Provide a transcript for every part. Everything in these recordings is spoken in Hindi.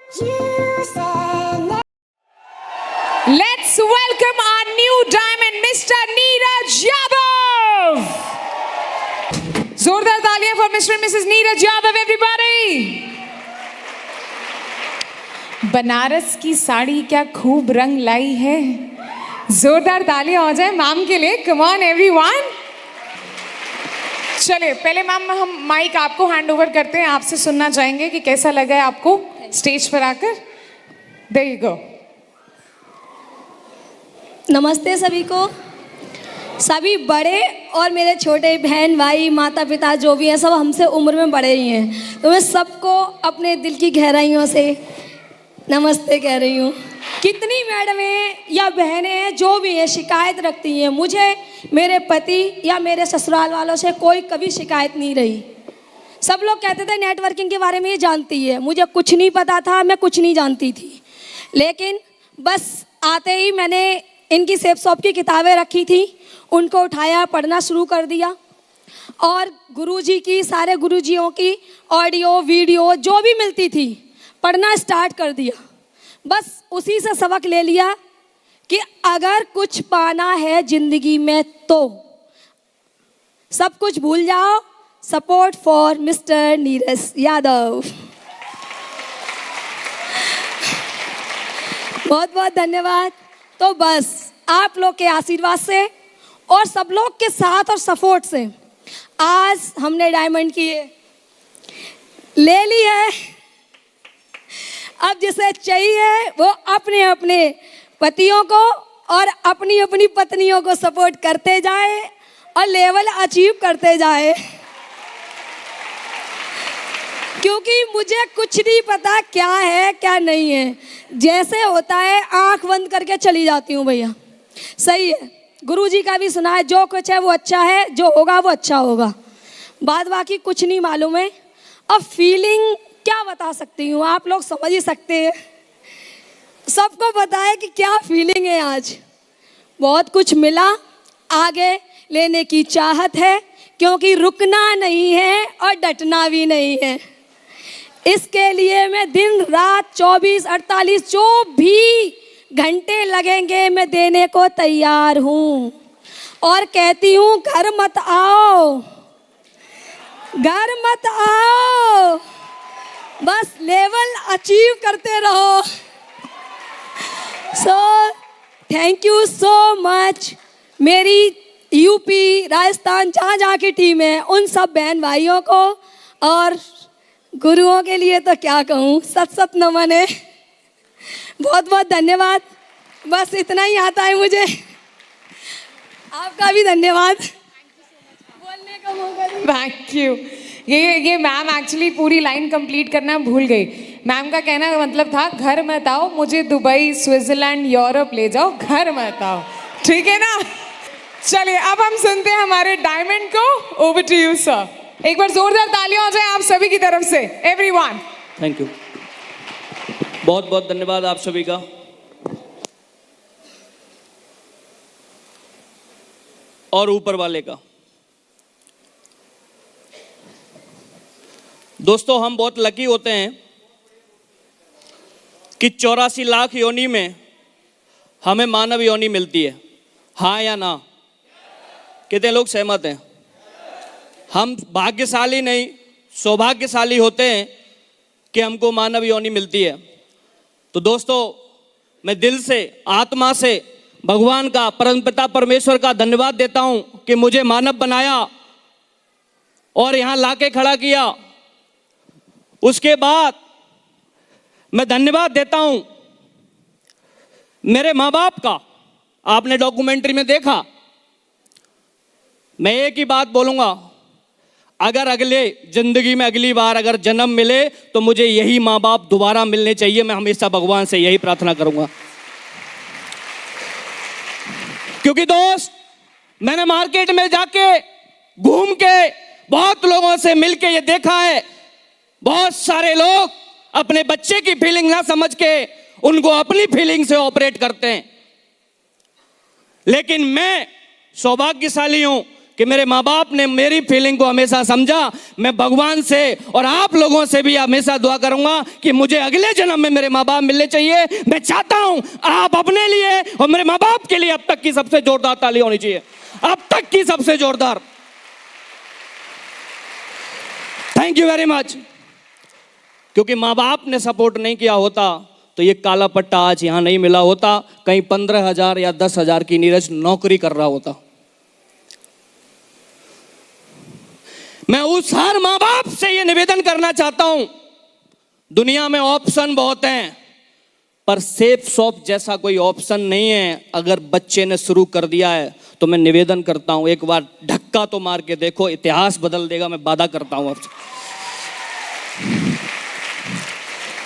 Let's welcome our new diamond, Mr. Neeraj Yadav. जोरदार तालियां for Mr. and Mrs. Neeraj Yadav, everybody. Banaras की साड़ी क्या खूब रंग लाई है. जोरदार तालियां हो जाए मैम के लिए. Come on everyone. चलिए पहले मैम हम माइक आपको हैंड ओवर करते हैं. आपसे सुनना चाहेंगे कि कैसा लगा है आपको स्टेज पर आकर. There you go. नमस्ते सभी को. सभी बड़े और मेरे छोटे बहन भाई माता पिता जो भी हैं सब हमसे उम्र में बड़े ही हैं, तो मैं सबको अपने दिल की गहराइयों से नमस्ते कह रही हूँ. कितनी मैडमें या बहनें हैं जो भी हैं शिकायत रखती हैं, मुझे मेरे पति या मेरे ससुराल वालों से कोई कभी शिकायत नहीं रही. सब लोग कहते थे नेटवर्किंग के बारे में ये जानती है. मुझे कुछ नहीं पता था, मैं कुछ नहीं जानती थी, लेकिन बस आते ही मैंने इनकी सेफ शॉप की किताबें रखी थी, उनको उठाया, पढ़ना शुरू कर दिया और गुरुजी की सारे गुरुजियों की ऑडियो वीडियो जो भी मिलती थी पढ़ना स्टार्ट कर दिया. बस उसी से सबक ले लिया कि अगर कुछ पाना है ज़िंदगी में तो सब कुछ भूल जाओ. Support for mister Neeraj Yadav. बहुत बहुत धन्यवाद. तो बस आप लोग के आशीर्वाद से और सब लोग के साथ और सपोर्ट से आज हमने डायमंड की ले ली है. अब जिसे चाहिए वो अपने अपने पतियों को और अपनी अपनी पत्नियों को सपोर्ट करते जाए और लेवल अचीव करते जाए, क्योंकि मुझे कुछ नहीं पता क्या है क्या नहीं है. जैसे होता है आंख बंद करके चली जाती हूँ भैया. सही है, गुरुजी का भी सुना है जो कुछ है वो अच्छा है, जो होगा वो अच्छा होगा. बाद बाकी कुछ नहीं मालूम है. अब फीलिंग क्या बता सकती हूँ, आप लोग समझ ही सकते हैं. सबको पता है कि क्या फीलिंग है. आज बहुत कुछ मिला, आगे लेने की चाहत है, क्योंकि रुकना नहीं है और डटना भी नहीं है. इसके लिए मैं दिन रात 24-48 जो भी घंटे लगेंगे मैं देने को तैयार हूँ. और कहती हूँ घर मत आओ, घर मत आओ, बस लेवल अचीव करते रहो. So thank you so much. मेरी यूपी राजस्थान जहाँ जहाँ की टीम है उन सब बहन भाइयों को और गुरुओं के लिए तो क्या कहूँ, सत सत नमन है. बहुत बहुत धन्यवाद. बस इतना ही आता है मुझे. आपका भी धन्यवाद बोलने का मौका दिया. Thank you. ये मैम एक्चुअली पूरी लाइन कंप्लीट करना भूल गई. मैम का कहना का मतलब था घर मत आओ, मुझे दुबई स्विट्जरलैंड यूरोप ले जाओ, घर मत आओ. ठीक है ना. चलिए अब हम सुनते हैं हमारे डायमंड को. Over to you sir. एक बार जोरदार तालियां हो जाए आप सभी की तरफ से. एवरीवन. Thank you. बहुत बहुत धन्यवाद आप सभी का. और ऊपर वाले का. दोस्तों हम बहुत लकी होते हैं कि 84 लाख योनि में हमें मानव योनि मिलती है. हाँ या ना? कितने लोग सहमत हैं? हम भाग्यशाली नहीं सौभाग्यशाली होते हैं कि हमको मानव योनि मिलती है. तो दोस्तों मैं दिल से आत्मा से भगवान का परमपिता परमेश्वर का धन्यवाद देता हूं कि मुझे मानव बनाया और यहाँ लाके खड़ा किया. उसके बाद मैं धन्यवाद देता हूं मेरे माँ बाप का. आपने डॉक्यूमेंट्री में देखा. मैं एक ही बात बोलूँगा, अगर अगले जिंदगी में अगली बार अगर जन्म मिले तो मुझे यही माँ बाप दोबारा मिलने चाहिए. मैं हमेशा भगवान से यही प्रार्थना करूँगा. क्योंकि दोस्त मैंने मार्केट में जाके घूम के बहुत लोगों से मिलके ये देखा है, बहुत सारे लोग अपने बच्चे की फीलिंग ना समझ के उनको अपनी फीलिंग से ऑपरेट करते हैं. लेकिन मैं सौभाग्यशाली हूं कि मेरे माँ बाप ने मेरी फीलिंग को हमेशा समझा। मैं भगवान से और आप लोगों से भी हमेशा दुआ करूंगा कि मुझे अगले जन्म में मेरे माँ बाप मिलने चाहिए। मैं चाहता हूं आप अपने लिए और मेरे माँ बाप के लिए अब तक की सबसे जोरदार ताली होनी चाहिए, अब तक की सबसे जोरदार। Thank you very much. क्योंकि माँ बाप ने सपोर्ट नहीं किया होता तो ये काला पट्टा आज यहां नहीं मिला होता, कहीं 15,000 या 10,000 की नीरज नौकरी कर रहा होता। मैं उस हर माँ बाप से ये निवेदन करना चाहता हूं, दुनिया में ऑप्शन बहुत हैं पर सेफ शॉप जैसा कोई ऑप्शन नहीं है। अगर बच्चे ने शुरू कर दिया है तो मैं निवेदन करता हूं एक बार धक्का तो मार के देखो, इतिहास बदल देगा, मैं वादा करता हूं आपसे।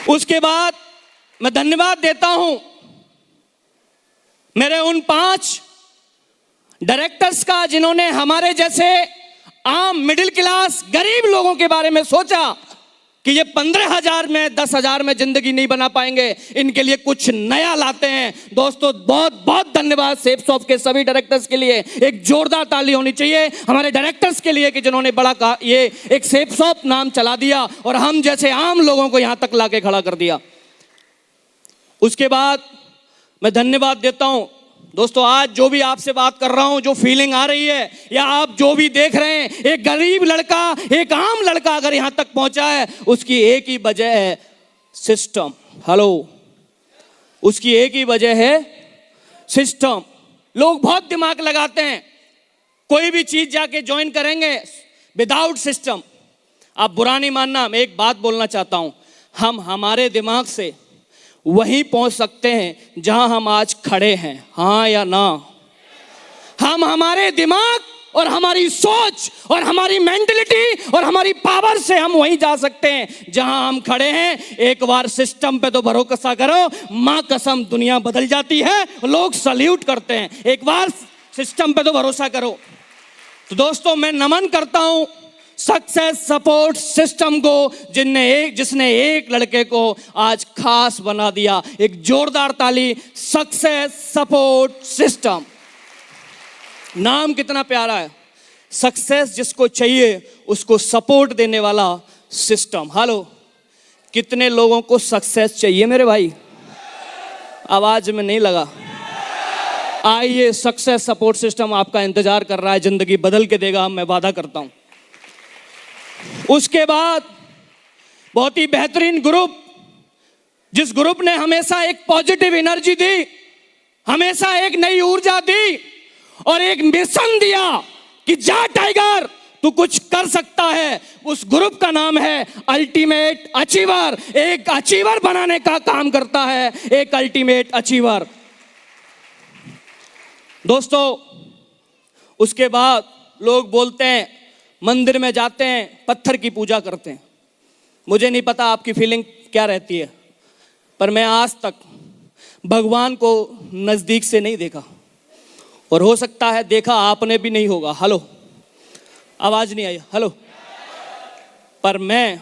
उसके बाद मैं धन्यवाद देता हूं मेरे उन 5 डायरेक्टर्स का जिन्होंने हमारे जैसे आम मिडिल क्लास गरीब लोगों के बारे में सोचा कि ये 15,000 में 10,000 में जिंदगी नहीं बना पाएंगे, इनके लिए कुछ नया लाते हैं। दोस्तों बहुत बहुत धन्यवाद सेफ शॉप के सभी डायरेक्टर्स के लिए। एक जोरदार ताली होनी चाहिए हमारे डायरेक्टर्स के लिए कि जिन्होंने बड़ा ये एक सेफ शॉप नाम चला दिया और हम जैसे आम लोगों को यहां तक लाके खड़ा कर दिया। उसके बाद मैं धन्यवाद देता हूं दोस्तों, आज जो भी आपसे बात कर रहा हूं, जो फीलिंग आ रही है या आप जो भी देख रहे हैं, एक गरीब लड़का, एक आम लड़का अगर यहां तक पहुंचा है उसकी एक ही वजह है सिस्टम। हेलो, उसकी एक ही वजह है सिस्टम। लोग बहुत दिमाग लगाते हैं, कोई भी चीज जाके ज्वाइन करेंगे विदाउट सिस्टम। आप बुरा नहीं मानना, मैं एक बात बोलना चाहता हूं, हम हमारे दिमाग से वहीं पहुंच सकते हैं जहां हम आज खड़े हैं, हां या ना? हम हमारे दिमाग और हमारी सोच और हमारी मेंटलिटी और हमारी पावर से हम वहीं जा सकते हैं जहां हम खड़े हैं। एक बार सिस्टम पे तो भरोसा करो, मां कसम दुनिया बदल जाती है, लोग सल्यूट करते हैं। एक बार सिस्टम पे तो भरोसा करो। तो दोस्तों मैं नमन करता हूं सक्सेस सपोर्ट सिस्टम को, जिसने एक लड़के को आज खास बना दिया। एक जोरदार ताली सक्सेस सपोर्ट सिस्टम। नाम कितना प्यारा है, सक्सेस जिसको चाहिए उसको सपोर्ट देने वाला सिस्टम। हेलो, कितने लोगों को सक्सेस चाहिए मेरे भाई? आवाज में नहीं लगा। आइए, सक्सेस सपोर्ट सिस्टम आपका इंतजार कर रहा है, जिंदगी बदल के देगा, मैं वादा करता हूं। उसके बाद बहुत ही बेहतरीन ग्रुप, जिस ग्रुप ने हमेशा एक पॉजिटिव एनर्जी दी, हमेशा एक नई ऊर्जा दी और एक मिशन दिया कि जा टाइगर तू कुछ कर सकता है। उस ग्रुप का नाम है अल्टीमेट अचीवर। एक अचीवर बनाने का काम करता है एक अल्टीमेट अचीवर। दोस्तों उसके बाद लोग बोलते हैं मंदिर में जाते हैं, पत्थर की पूजा करते हैं। मुझे नहीं पता आपकी फीलिंग क्या रहती है, पर मैं आज तक भगवान को नजदीक से नहीं देखा और हो सकता है देखा आपने भी नहीं होगा। हेलो, आवाज नहीं आई? हेलो, पर मैं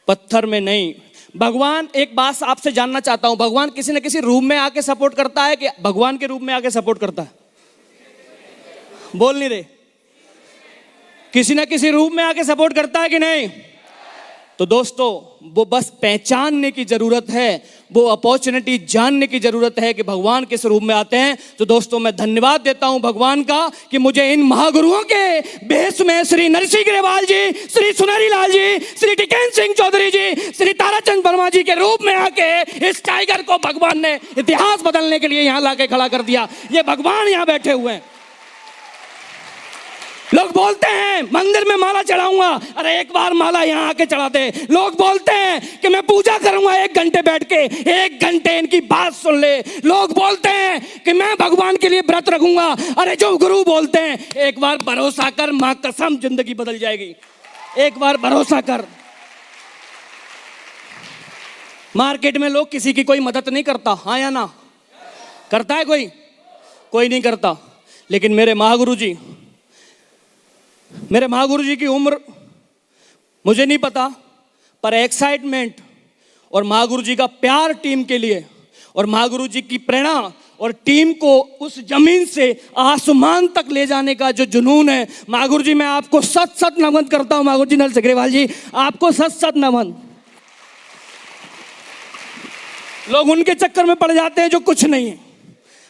पत्थर में नहीं, भगवान, एक बात आपसे जानना चाहता हूं, भगवान किसी न किसी रूप में आके सपोर्ट करता है कि भगवान के रूप में आके सपोर्ट करता है? बोल नहीं रहे। किसी न किसी रूप में आके सपोर्ट करता है कि नहीं? तो दोस्तों वो बस पहचानने की जरूरत है, वो अपॉर्चुनिटी जानने की जरूरत है कि भगवान किस रूप में आते हैं। तो दोस्तों मैं धन्यवाद देता हूं भगवान का कि मुझे इन महागुरुओं के भेष में श्री नरसिंह ग्रेवाल जी, श्री सुनहरी लाल जी, श्री टिकेन सिंह चौधरी जी, श्री ताराचंद वर्मा जी के रूप में आके इस टाइगर को भगवान ने इतिहास बदलने के लिए यहां लाके खड़ा कर दिया। ये भगवान यहां बैठे हुए हैं। लोग बोलते हैं मंदिर में माला चढ़ाऊंगा, अरे एक बार माला यहां आके चढ़ा दे। लोग बोलते हैं कि मैं पूजा करूंगा 1 घंटे बैठ के, 1 घंटे इनकी बात सुन ले। लोग बोलते हैं कि मैं भगवान के लिए व्रत रखूंगा, अरे जो गुरु बोलते हैं एक बार भरोसा कर, मां कसम जिंदगी बदल जाएगी। एक बार भरोसा कर। मार्केट में लोग किसी की कोई मदद नहीं करता, हाँ या ना? करता है कोई? कोई नहीं करता। लेकिन मेरे महागुरु जी की उम्र मुझे नहीं पता, पर एक्साइटमेंट और महागुरु जी का प्यार टीम के लिए और महागुरु जी की प्रेरणा और टीम को उस जमीन से आसमान तक ले जाने का जो जुनून है, माँ गुरु जी मैं आपको सत सत नमन करता हूँ। माँ गुरु जी नल सिग्रीवाल जी आपको सत सत नमन। लोग उनके चक्कर में पड़ जाते हैं जो कुछ नहीं है,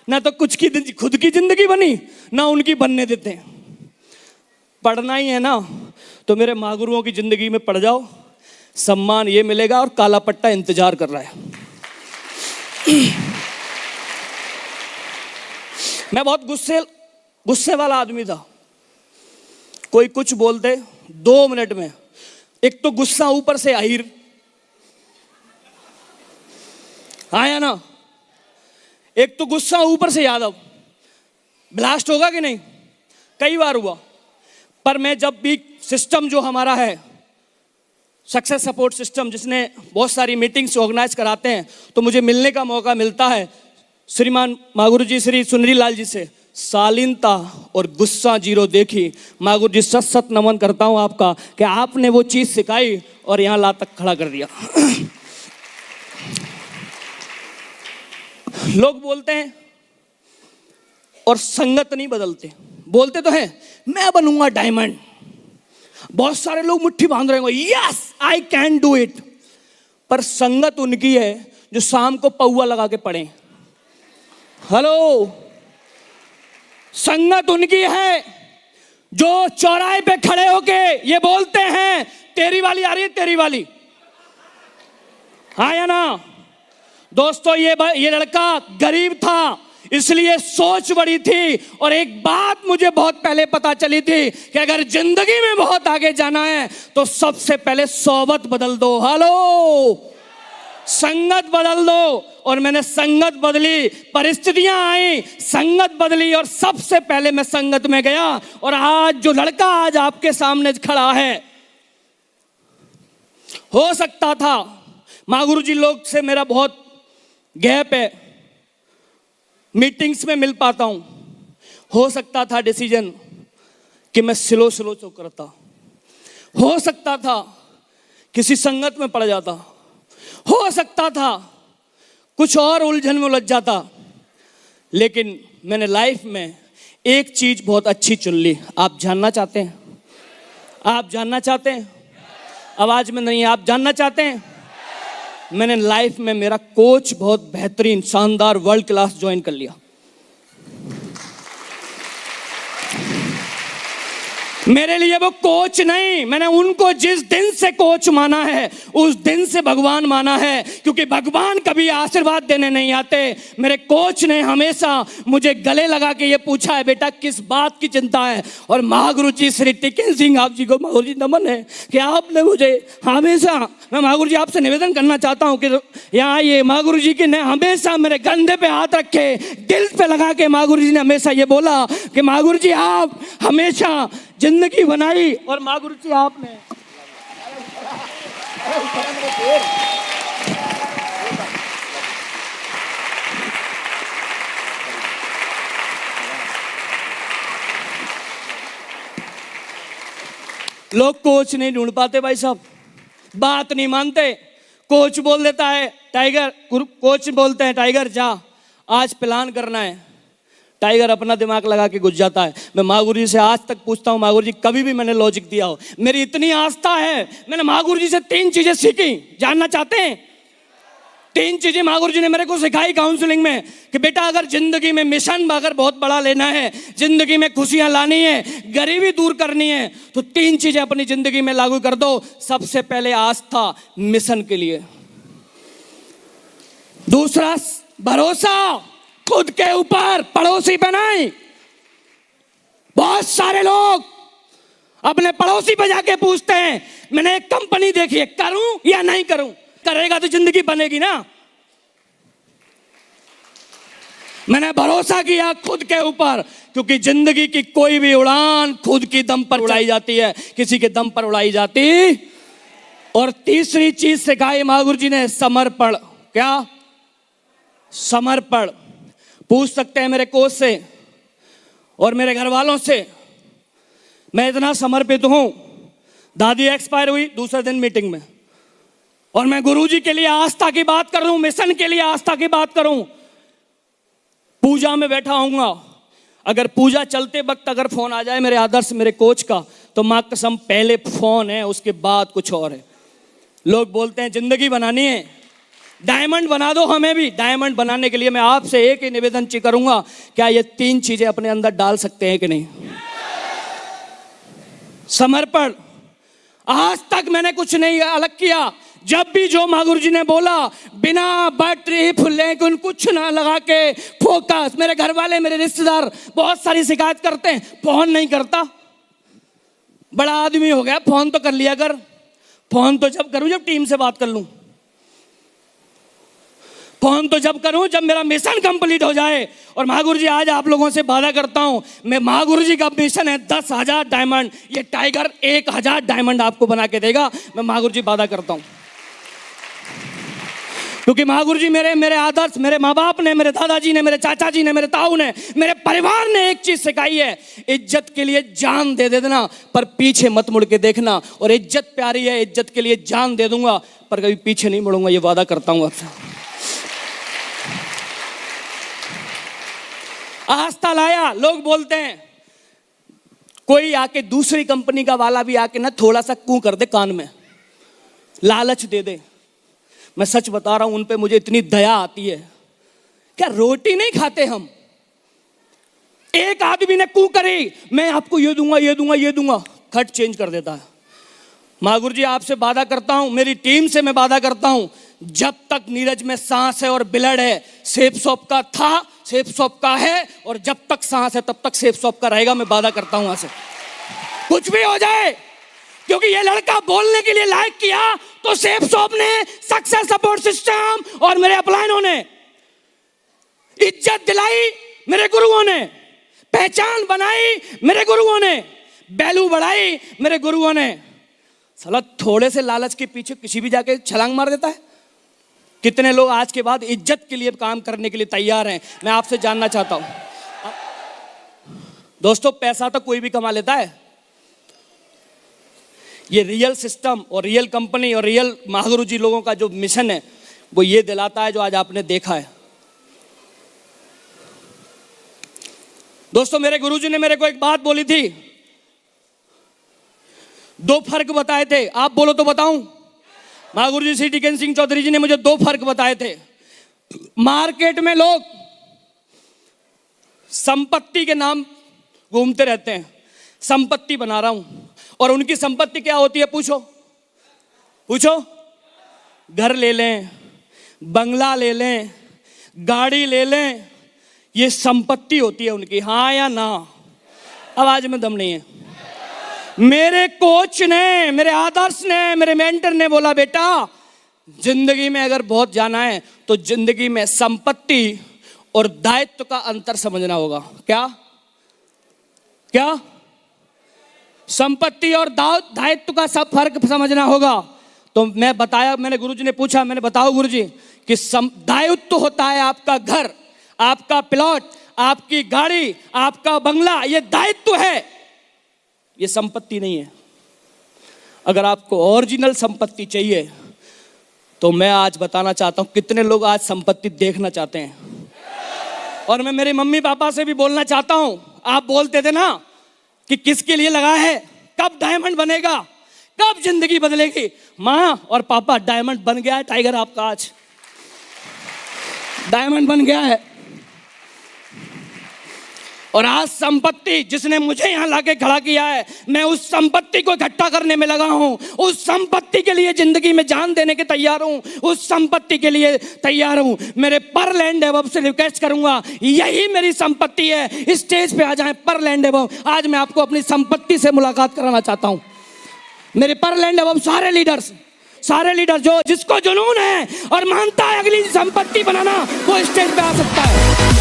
ना तो कुछ की खुद की जिंदगी बनी ना उनकी बनने देते हैं। पढ़ना ही है ना तो मेरे माँ गुरुओं की जिंदगी में पड़ जाओ, सम्मान ये मिलेगा और काला पट्टा इंतजार कर रहा है। मैं बहुत गुस्से वाला आदमी था। कोई कुछ बोलते 2 मिनट में, एक तो गुस्सा ऊपर से अहिर आया ना, एक तो गुस्सा ऊपर से यादव, ब्लास्ट होगा कि नहीं, कई बार हुआ। पर मैं जब भी सिस्टम जो हमारा है सक्सेस सपोर्ट सिस्टम, जिसने बहुत सारी मीटिंग्स ऑर्गेनाइज कराते हैं, तो मुझे मिलने का मौका मिलता है श्रीमान माँ गुरु जी श्री सुंदरी लाल जी से। शालीनता और गुस्सा जीरो देखी। माँ गुरु जी सत सत नमन करता हूँ आपका कि आपने वो चीज सिखाई और यहाँ ला तक खड़ा कर दिया। लोग बोलते हैं और संगत नहीं बदलते। बोलते तो हैं मैं बनूंगा डायमंड, बहुत सारे लोग मुट्ठी बांध रहे होंगे, yes I can do it. पर संगत उनकी है जो शाम को पौवा लगा के पढ़े। हेलो, संगत उनकी है जो चौराहे पे खड़े होके ये बोलते हैं तेरी वाली आ रही है, तेरी वाली, हाँ या ना। दोस्तों ये लड़का गरीब था इसलिए सोच बड़ी थी, और एक बात मुझे बहुत पहले पता चली थी कि अगर जिंदगी में बहुत आगे जाना है तो सबसे पहले सोबत बदल दो। हेलो, संगत बदल दो। और मैंने संगत बदली, परिस्थितियां आई, संगत बदली, और सबसे पहले मैं संगत में गया। और आज जो लड़का आज आपके सामने खड़ा है, हो सकता था माँ गुरु जी लोग से मेरा बहुत गैप है, मीटिंग्स में मिल पाता हूं, हो सकता था डिसीजन कि मैं स्लो करता, हो सकता था किसी संगत में पड़ जाता, हो सकता था कुछ और उलझन में उलझ जाता। लेकिन मैंने लाइफ में एक चीज बहुत अच्छी चुन ली। आप जानना चाहते हैं? आप जानना चाहते हैं? आवाज में नहीं, आप जानना चाहते हैं? मैंने लाइफ में मेरा कोच बहुत बेहतरीन, शानदार, वर्ल्ड क्लास ज्वाइन कर लिया। मेरे लिए वो कोच नहीं, मैंने उनको जिस दिन से कोच माना है उस दिन से भगवान माना है, क्योंकि भगवान कभी आशीर्वाद देने नहीं आते। मेरे कोच ने हमेशा मुझे गले लगा के ये पूछा है, बेटा किस बात की चिंता है। और महागुरु जी श्री टिकन सिंह आप जी को महागुरु जी नमन है कि आपने मुझे हमेशा, मैं महागुरु जी आपसे निवेदन करना चाहता हूँ कि यहाँ ये महागुरु जी के ने हमेशा मेरे कंधे पे हाथ रखे, दिल पे लगा के महागुरु जी ने हमेशा ये बोला कि महागुरु जी आप हमेशा जिंदगी बनाई। और माँ गुरु जी आपने लोग कोच नहीं ढूंढ पाते भाई साहब, बात नहीं मानते। कोच बोल देता है टाइगर, कोच बोलते हैं टाइगर जा आज प्लान करना है, टाइगर अपना दिमाग लगा के घुस जाता है। मैं माँ गुरु जी से आज तक पूछता हूँ, माँ गुरु जी कभी भी मैंने लॉजिक दिया हो? मेरी इतनी आस्था है, मैंने माँ गुरु जी से 3 चीजें सीखी। जानना चाहते हैं? 3 चीजें माँ गुरु जी ने मेरे को सिखाई काउंसलिंग में कि बेटा अगर जिंदगी में मिशन अगर बहुत बड़ा लेना है, जिंदगी में खुशियां लानी है, गरीबी दूर करनी है, तो 3 चीजें अपनी जिंदगी में लागू कर दो। सबसे पहले आस्था मिशन के लिए, दूसरा भरोसा खुद के ऊपर, पड़ोसी पे नहीं। बहुत सारे लोग अपने पड़ोसी पे जाके पूछते हैं मैंने एक कंपनी देखी है, करूं या नहीं करूं? करेगा तो जिंदगी बनेगी ना। मैंने भरोसा किया खुद के ऊपर, क्योंकि जिंदगी की कोई भी उड़ान खुद की दम पर उड़ाई जाती है, किसी के दम पर उड़ाई जाती। और तीसरी चीज सिखाई माँ गुरु जी ने, समर्पण। क्या? समर्पण। पूछ सकते हैं मेरे कोच से और मेरे घर वालों से, मैं इतना समर्पित हूं। दादी एक्सपायर हुई दूसरे दिन मीटिंग में, और मैं गुरुजी के लिए आस्था की बात कर रहा हूं, मिशन के लिए आस्था की बात करूं। पूजा में बैठा होऊंगा, अगर पूजा चलते वक्त अगर फोन आ जाए मेरे आदर्श मेरे कोच का, तो माँ कसम पहले फोन है उसके बाद कुछ और है। लोग बोलते हैं जिंदगी बनानी है, डायमंड बना दो। हमें भी डायमंड बनाने के लिए मैं आपसे एक ही निवेदन करूंगा, क्या ये 3 चीजें अपने अंदर डाल सकते हैं कि नहीं? समर्पण। आज तक मैंने कुछ नहीं अलग किया। जब भी जो माँ गुरु जी ने बोला, बिना बट इफ लेकिन कुछ ना लगा के फोकस। मेरे घर वाले मेरे रिश्तेदार बहुत सारी शिकायत करते हैं, फोन नहीं करता, बड़ा आदमी हो गया, फोन तो कर लिया कर। फोन तो जब करूं जब टीम से बात कर लूं, फोन तो जब करूं जब मेरा मिशन कंप्लीट हो जाए। और महागुरु जी आज आप लोगों से वादा करता हूं, मैं महागुरु जी का मिशन है 10,000 डायमंड। ये टाइगर 1,000 डायमंड आपको बना के देगा, मैं महागुरु जी वादा करता हूं। क्योंकि महागुरु जी मेरे आदर्श, मेरे माँ बाप ने, मेरे दादाजी ने, मेरे चाचा जी ने, मेरे ताऊ ने, मेरे परिवार ने एक चीज सिखाई है, इज्जत के लिए जान दे देना पर पीछे मत मुड़ के देखना। और इज्जत प्यारी है, इज्जत के लिए जान दे दूंगा पर कभी पीछे नहीं मुड़ूंगा, ये वादा करता हूं आपसे। आस्था लाया। लोग बोलते हैं, कोई आके दूसरी कंपनी का वाला भी आके ना थोड़ा सा कूं कर दे कान में, लालच दे दे। मैं सच बता रहा हूं, उन पे मुझे इतनी दया आती है। क्या रोटी नहीं खाते हम? एक आदमी ने कूं करी, मैं आपको ये दूंगा ये दूंगा ये दूंगा, खट चेंज कर देता है। महागुरु जी आपसे वादा करता हूं, मेरी टीम से मैं वादा करता हूं, जब तक नीरज में सांस है और ब्लड है, सेफ शॉप का था, सेफ शॉप का है, और जब तक सांस है तब तक सेफ शॉप का रहेगा। मैं वादा करता हूं ऐसे, कुछ भी हो जाए। क्योंकि ये लड़का बोलने के लिए लायक किया तो सेफ शॉप ने, सक्सेस सपोर्ट सिस्टम और मेरे अपलाइनों ने इज्जत दिलाई, मेरे गुरुओं ने पहचान बनाई, मेरे गुरुओं ने वैल्यू बढ़ाई, मेरे गुरुओं ने। साला थोड़े से लालच के पीछे किसी भी जाके छलांग मार देता है। कितने लोग आज के बाद इज्जत के लिए काम करने के लिए तैयार हैं, मैं आपसे जानना चाहता हूं। दोस्तों, पैसा तो कोई भी कमा लेता है। ये रियल सिस्टम और रियल कंपनी और रियल महागुरु जी लोगों का जो मिशन है वो ये दिलाता है जो आज आपने देखा है। दोस्तों, मेरे गुरुजी ने मेरे को एक बात बोली थी, 2 फर्क बताए थे। आप बोलो तो बताऊं। महागुरु जी श्री टिकन सिंह चौधरी जी ने मुझे 2 फर्क बताए थे। मार्केट में लोग संपत्ति के नाम घूमते रहते हैं, संपत्ति बना रहा हूं, और उनकी संपत्ति क्या होती है? पूछो पूछो। घर ले लें, बंगला ले लें, गाड़ी ले लें, ये संपत्ति होती है उनकी। हाँ या ना? आवाज में दम नहीं है। मेरे कोच ने, मेरे आदर्श ने, मेरे मेंटर ने बोला, बेटा जिंदगी में अगर बहुत जाना है तो जिंदगी में संपत्ति और दायित्व का अंतर समझना होगा। क्या क्या? संपत्ति और दायित्व का सब फर्क समझना होगा। तो मैं बताया, मैंने गुरुजी ने पूछा, मैंने बताओ गुरुजी कि दायित्व होता है आपका घर, आपका प्लॉट, आपकी गाड़ी, आपका बंगला, ये दायित्व है, ये संपत्ति नहीं है। अगर आपको ओरिजिनल संपत्ति चाहिए तो मैं आज बताना चाहता हूं, कितने लोग आज संपत्ति देखना चाहते हैं। और मैं मेरे मम्मी पापा से भी बोलना चाहता हूं, आप बोलते थे ना कि किसके लिए लगा है, कब डायमंड बनेगा, कब जिंदगी बदलेगी। माँ और पापा, डायमंड बन गया है टाइगर आपका, आज डायमंड बन गया है। और आज संपत्ति जिसने मुझे यहां लाके खड़ा किया है, मैं उस संपत्ति को इकट्ठा करने में लगा हूं। उस संपत्ति के लिए जिंदगी में जान देने के तैयार हूं, उस संपत्ति के लिए तैयार हूं। मेरे पर लैंड एवं से रिक्वेस्ट करूंगा, यही मेरी संपत्ति है, स्टेज पे आ जाएं पर लैंड एवं। आज मैं आपको अपनी संपत्ति से मुलाकात कराना चाहता हूं। मेरे पर लैंड एवं सारे लीडर जो जिसको जुनून है और मानता है अगली संपत्ति बनाना, वो स्टेज पे आ सकता है।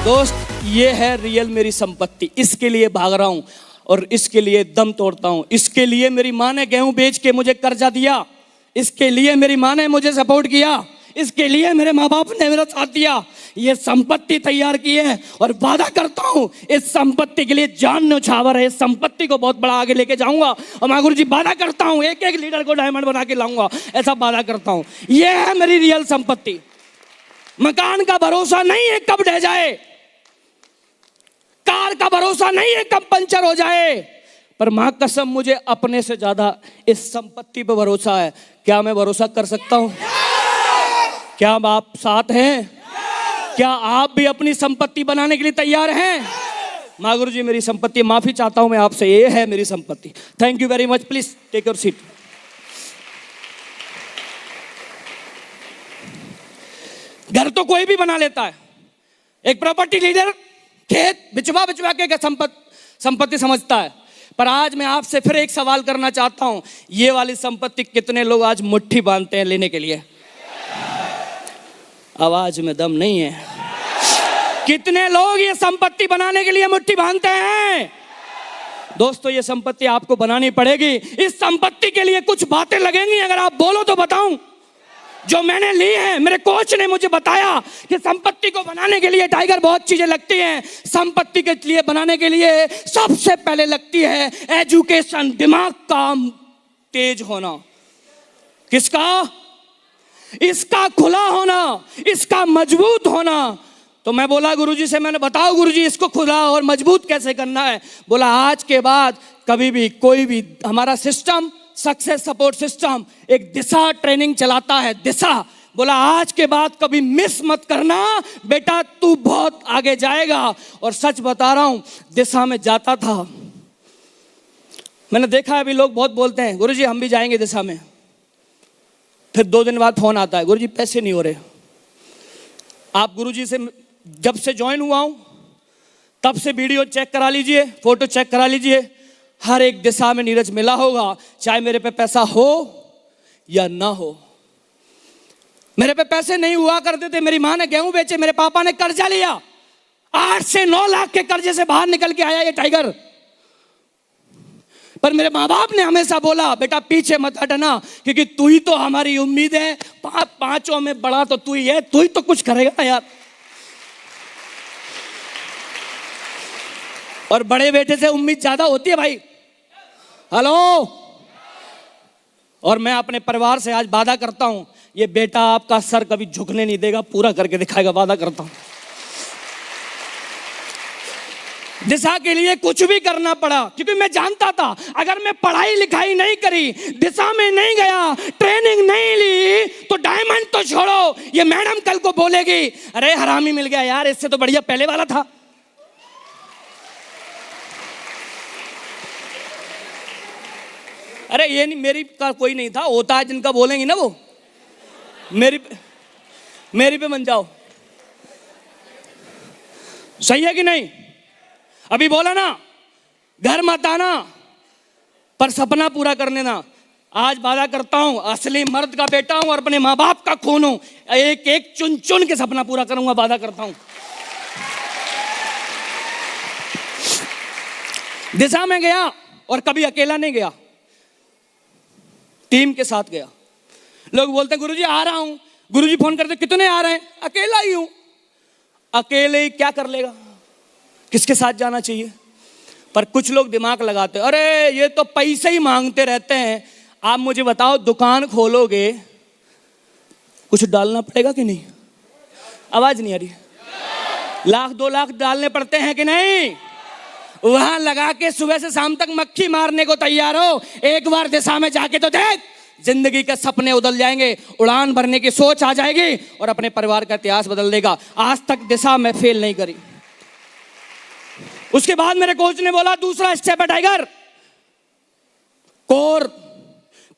दोस्त, ये है रियल मेरी संपत्ति, इसके लिए भाग रहा हूं और इसके लिए दम तोड़ता हूं। इसके लिए मेरी माँ ने गेहूं बेच के मुझे कर्जा दिया, इसके लिए मेरी माँ ने मुझे सपोर्ट किया, इसके लिए मेरे माँ बाप ने मेरा साथ दिया, ये संपत्ति तैयार की है और वादा करता हूँ इस संपत्ति के लिए जान न्यौछावर है, इस संपत्ति को बहुत बड़ा आगे लेके जाऊंगा। और मैं गुरुजी वादा करता हूँ एक एक लीडर को डायमंड बना के लाऊंगा, ऐसा वादा करता हूँ। ये है मेरी रियल संपत्ति। मकान का भरोसा नहीं है कब ढह जाए, कार का भरोसा नहीं है कब पंचर हो जाए, पर मां कसम मुझे अपने से ज्यादा इस संपत्ति पर भरोसा है। क्या मैं भरोसा कर सकता हूं? क्या आप साथ हैं? क्या आप भी अपनी संपत्ति बनाने के लिए तैयार हैं? मां गुरु जी मेरी संपत्ति, माफी चाहता हूं मैं आपसे, ये है मेरी संपत्ति। Thank you very much. Please take your seat. घर तो कोई भी बना लेता है, एक प्रॉपर्टी लीडर खेत बिचवा बिचवा के संपत्ति समझता है। पर आज मैं आपसे फिर एक सवाल करना चाहता हूं, ये वाली संपत्ति कितने लोग आज मुट्ठी बांधते हैं लेने के लिए? आवाज में दम नहीं है। कितने लोग ये संपत्ति बनाने के लिए मुट्ठी बांधते हैं? दोस्तों ये संपत्ति आपको बनानी पड़ेगी। इस संपत्ति के लिए कुछ बातें लगेंगी, अगर आप बोलो तो बताऊं। जो मैंने ली है, मेरे कोच ने मुझे बताया कि संपत्ति को बनाने के लिए टाइगर बहुत चीजें लगती हैं। संपत्ति के लिए बनाने के लिए सबसे पहले लगती है एजुकेशन, दिमाग का तेज होना। किसका? इसका खुला होना, इसका मजबूत होना। तो मैं बोला गुरुजी से, मैंने बताओ गुरुजी इसको खुला और मजबूत कैसे करना है? बोला आज के बाद कभी भी कोई भी हमारा सिस्टम, सक्सेस सपोर्ट सिस्टम एक दिशा ट्रेनिंग चलाता है, दिशा। बोला आज के बाद कभी मिस मत करना बेटा, तू बहुत आगे जाएगा। और सच बता रहा हूं, दिशा में जाता था। मैंने देखा है अभी लोग बहुत बोलते हैं गुरुजी हम भी जाएंगे दिशा में, फिर 2 दिन बाद फोन आता है गुरुजी पैसे नहीं हो रहे। आप गुरुजी से जब से ज्वाइन हुआ हूं तब से वीडियो चेक करा लीजिए, फोटो चेक करा लीजिए, हर एक दिशा में नीरज मिला होगा, चाहे मेरे पे पैसा हो या ना हो। मेरे पे पैसे नहीं हुआ करते थे, मेरी मां ने गेहूं बेचे, मेरे पापा ने कर्जा लिया, 8 से 9 लाख के कर्जे से बाहर निकल के आया ये टाइगर। पर मेरे माँ बाप ने हमेशा बोला बेटा पीछे मत हटना, क्योंकि तू ही तो हमारी उम्मीद है, पांचों में बड़ा तो तू ही है, तू ही तो कुछ करेगा ना यार। और बड़े बेटे से उम्मीद ज्यादा होती है भाई। हेलो। और मैं अपने परिवार से आज वादा करता हूं, ये बेटा आपका सर कभी झुकने नहीं देगा, पूरा करके दिखाएगा, वादा करता हूं। दिशा के लिए कुछ भी करना पड़ा, क्योंकि मैं जानता था अगर मैं पढ़ाई लिखाई नहीं करी, दिशा में नहीं गया, ट्रेनिंग नहीं ली, तो डायमंड तो छोड़ो, ये मैडम कल को बोलेगी अरे हरामी मिल गया यार, इससे तो बढ़िया पहले वाला था। अरे ये नहीं, मेरी का कोई नहीं था, होता है जिनका बोलेंगी ना वो, मेरी पे मन जाओ। सही है कि नहीं? अभी बोला ना घर मत आना पर सपना पूरा करने ना। आज वादा करता हूं असली मर्द का बेटा हूं और अपने माँ बाप का खून हूं, एक एक चुन चुन के सपना पूरा करूंगा, वादा करता हूं। दिशा में गया और कभी अकेला नहीं गया, टीम के साथ गया। लोग बोलते हैं गुरुजी आ रहा हूं, गुरुजी फोन करते कितने आ रहे हैं, अकेला ही हूं। अकेले ही क्या कर लेगा, किसके साथ जाना चाहिए? पर कुछ लोग दिमाग लगाते हैं, अरे ये तो पैसे ही मांगते रहते हैं। आप मुझे बताओ दुकान खोलोगे कुछ डालना पड़ेगा कि नहीं? आवाज नहीं आ रही। 1 लाख 2 लाख डालने पड़ते हैं कि नहीं? वहां लगा के सुबह से शाम तक मक्खी मारने को तैयार हो, एक बार दिशा में जाके तो देख, जिंदगी के सपने उदल जाएंगे, उड़ान भरने की सोच आ जाएगी और अपने परिवार का इतिहास बदल देगा। आज तक दिशा में फेल नहीं करी। उसके बाद मेरे कोच ने बोला दूसरा स्टेप है टाइगर, कोर।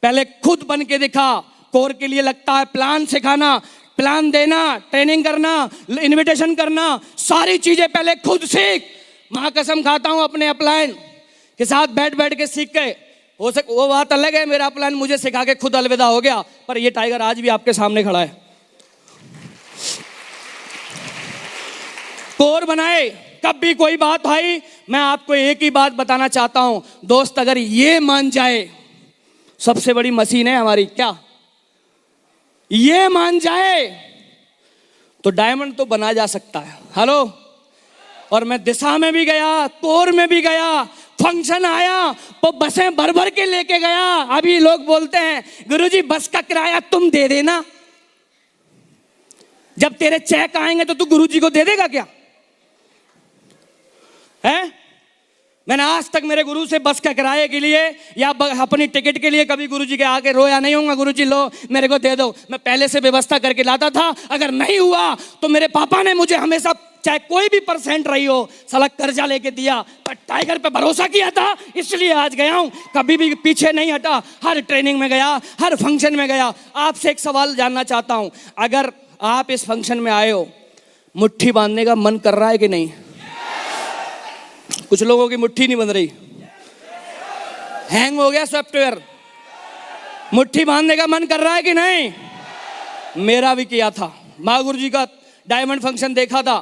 पहले खुद बन के दिखा। कोर के लिए लगता है प्लान सिखाना, प्लान देना, ट्रेनिंग करना, इनविटेशन करना, सारी चीजें पहले खुद सीख। मां कसम खाता हूं अपने अपलाइन के साथ बैठ बैठ के सीख गए। वो बात अलग है, मेरा अपलाइन मुझे सिखा के खुद अलविदा हो गया, पर ये टाइगर आज भी आपके सामने खड़ा है। कोर बनाए। कब भी कोई बात आई, मैं आपको एक ही बात बताना चाहता हूं दोस्त, अगर ये मान जाए, सबसे बड़ी मशीन है हमारी क्या? ये मान जाए तो डायमंड तो बना जा सकता है। हेलो। और मैं दिशा में भी गया, तोर में भी गया, फंक्शन आया तो बसें भर भर के लेके गया। अभी लोग बोलते हैं गुरुजी बस का किराया तुम दे देना। जब तेरे चेक आएंगे तो तू गुरुजी को दे देगा क्या? है? मैंने आज तक मेरे गुरु से बस का किराए के लिए या अपनी टिकट के लिए कभी गुरुजी के आके रोया नहीं हूँ। गुरुजी लो मेरे को दे दो। मैं पहले से व्यवस्था करके लाता था। अगर नहीं हुआ तो मेरे पापा ने मुझे हमेशा, चाहे कोई भी परसेंट रही हो, साला कर्जा लेके दिया, पर टाइगर पे भरोसा किया था, इसलिए आज गया हूं। कभी भी पीछे नहीं हटा। हर ट्रेनिंग में गया, हर फंक्शन में गया। आपसे एक सवाल जानना चाहता हूं, अगर आप इस फंक्शन में आए हो, मुट्ठी बांधने का मन कर रहा है कि नहीं? कुछ लोगों की मुट्ठी नहीं बंध रही, हैंग हो गया सॉफ्टवेयर। मुट्ठी बांधने का मन कर रहा है कि नहीं? मेरा भी किया था। माँ गुरु जी का डायमंड फंक्शन देखा था।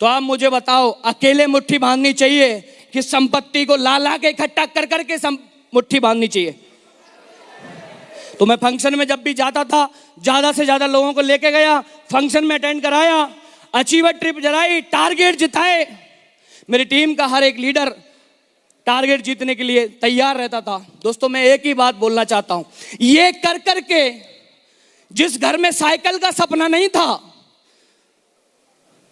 तो आप मुझे बताओ, अकेले मुट्ठी बांधनी चाहिए कि संपत्ति को ला ला के इकट्ठा कर करके मुट्ठी बांधनी चाहिए? तो मैं फंक्शन में जब भी जाता था, ज्यादा से ज्यादा लोगों को लेके गया, फंक्शन में अटेंड कराया, अचीवर ट्रिप जलाई, टारगेट जिताए। मेरी टीम का हर एक लीडर टारगेट जीतने के लिए तैयार रहता था। दोस्तों मैं एक ही बात बोलना चाहता हूं, ये कर करके जिस घर में साइकिल का सपना नहीं था,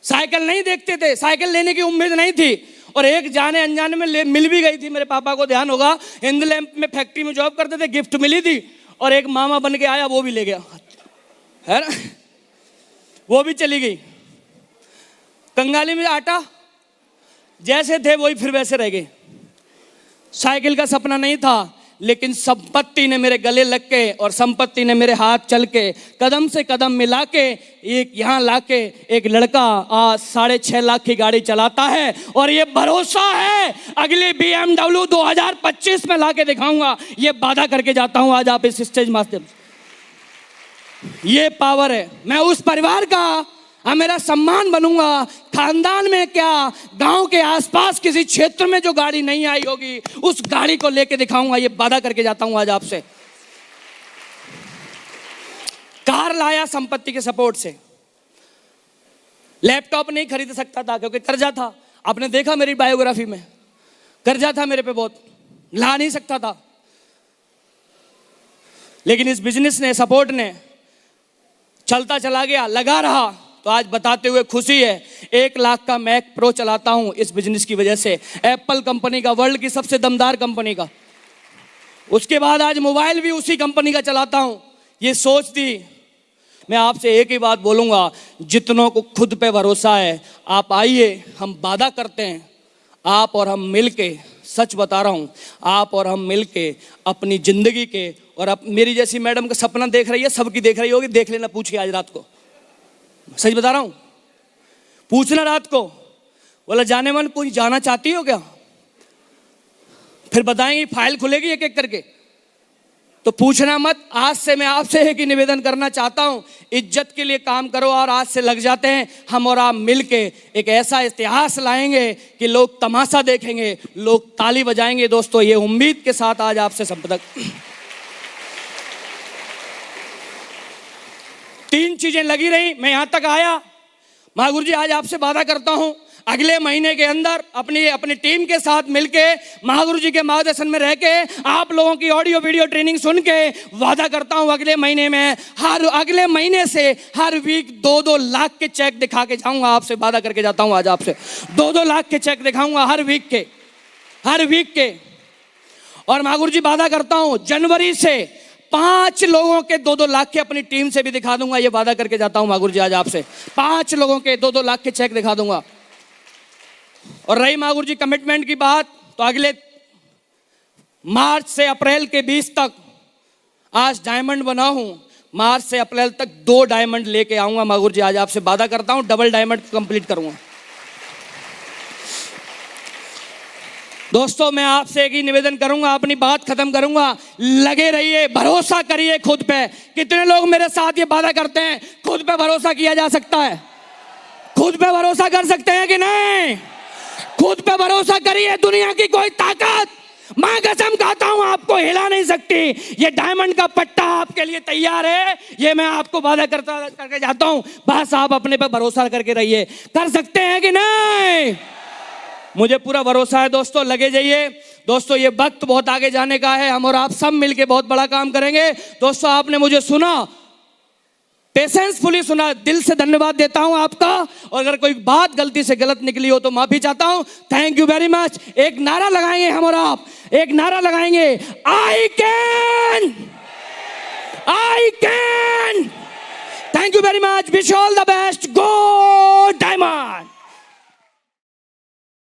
साइकिल नहीं देखते थे, साइकिल लेने की उम्मीद नहीं थी, और एक जाने अनजाने में मिल भी गई थी। मेरे पापा को ध्यान होगा, हिंद लैंप में फैक्ट्री में जॉब करते थे, गिफ्ट मिली थी, और एक मामा बन के आया, वो भी ले गया, है ना? वो भी चली गई। कंगाली में आटा जैसे थे वही फिर वैसे रह गए। साइकिल का सपना नहीं था, लेकिन संपत्ति ने मेरे गले लग के और संपत्ति ने मेरे हाथ चल के कदम से कदम मिला के एक यहाँ लाके एक लड़का आज 6.5 लाख की गाड़ी चलाता है। और ये भरोसा है, अगले BMW 2025 में लाके दिखाऊंगा, ये वादा करके जाता हूं आज आप इस स्टेज माध्यम से। ये पावर है। मैं उस परिवार का मेरा सम्मान बनूंगा। खानदान में क्या, गांव के आसपास किसी क्षेत्र में जो गाड़ी नहीं आई होगी, उस गाड़ी को लेके दिखाऊंगा, ये वादा करके जाता हूं आज आपसे। कार लाया संपत्ति के सपोर्ट से। लैपटॉप नहीं खरीद सकता था क्योंकि कर्जा था। आपने देखा मेरी बायोग्राफी में, कर्जा था मेरे पे बहुत, ला नहीं सकता था। लेकिन इस बिजनेस ने, सपोर्ट ने चलता चला गया, लगा रहा। तो आज बताते हुए खुशी है, 1 लाख का मैक प्रो चलाता हूं इस बिजनेस की वजह से। एप्पल कंपनी का, वर्ल्ड की सबसे दमदार कंपनी का। उसके बाद आज मोबाइल भी उसी कंपनी का चलाता हूं। ये सोच दी। मैं आपसे एक ही बात बोलूंगा, जितनों को खुद पे भरोसा है, आप आइए, हम वादा करते हैं, आप और हम मिलके, सच बता रहा हूं, आप और हम मिलके अपनी जिंदगी के, और मेरी जैसी मैडम का सपना देख रही है, सबकी देख रही होगी, देख लेना पूछ के आज रात को। सच बता रहा हूं, पूछना रात को, बोला जाने मन कोई जाना चाहती हो क्या? फिर बताएंगे, फाइल खुलेगी एक एक करके। तो पूछना मत। आज से मैं आपसे एक ही निवेदन करना चाहता हूं, इज्जत के लिए काम करो। और आज से लग जाते हैं, हम और आप मिलके एक ऐसा इतिहास लाएंगे कि लोग तमाशा देखेंगे, लोग ताली बजाएंगे। दोस्तों ये उम्मीद के साथ आज आपसे संपर्क। 3 चीजें लगी रही, मैं यहां तक आया। महागुरु जी आज आपसे वादा करता हूं, अगले महीने के अंदर अपनी टीम के साथ मिलके, महागुरु जी के मार्गदर्शन में रह के, आप लोगों की ऑडियो वीडियो ट्रेनिंग सुन के वादा करता हूं, अगले महीने में अगले महीने से हर वीक 2-2 लाख के चेक दिखा के जाऊंगा। आपसे वादा करके जाता हूं आज आपसे, 2-2 लाख के चेक दिखाऊंगा हर वीक के। और महागुरु जी वादा करता हूं, जनवरी से 5 लोगों के 2-2 लाख के अपनी टीम से भी दिखा दूंगा। ये वादा करके जाता हूं महागुरु जी आज आपसे, 5 लोगों के 2-2 लाख के चेक दिखा दूंगा। और रही महागुरु जी कमिटमेंट की बात, तो अगले मार्च से अप्रैल के 20 तक, आज डायमंड बना हूं, मार्च से अप्रैल तक 2 डायमंड लेके आऊंगा। महागुरु जी आज आपसे वादा करता हूं, डबल डायमंड कंप्लीट करूंगा। दोस्तों मैं आपसे एक ही निवेदन करूंगा, अपनी बात खत्म करूंगा, लगे रहिए, भरोसा करिए खुद पे। कितने लोग मेरे साथ ये वादा करते हैं, खुद पे भरोसा किया जा सकता है? खुद पे भरोसा कर सकते हैं कि नहीं? खुद पे भरोसा करिए, दुनिया की कोई ताकत मैं कसम खाता हूं आपको हिला नहीं सकती। ये डायमंड का पट्टा आपके लिए तैयार है, ये मैं आपको वादा करके जाता हूं। बस आप अपने पे भरोसा करके रहिए। कर सकते हैं कि नहीं? मुझे पूरा भरोसा है दोस्तों, लगे जाइए दोस्तों। ये वक्त बहुत आगे जाने का है, हम और आप सब मिलके बहुत बड़ा काम करेंगे। दोस्तों आपने मुझे सुना, पेशेंसफुली सुना, दिल से धन्यवाद देता हूं आपका। और अगर कोई बात गलती से गलत निकली हो तो माफी चाहता हूं। Thank you very much. एक नारा लगाएंगे हम और आप, एक नारा लगाएंगे, I can, I can. Thank you very much, wish all the best, go diamond.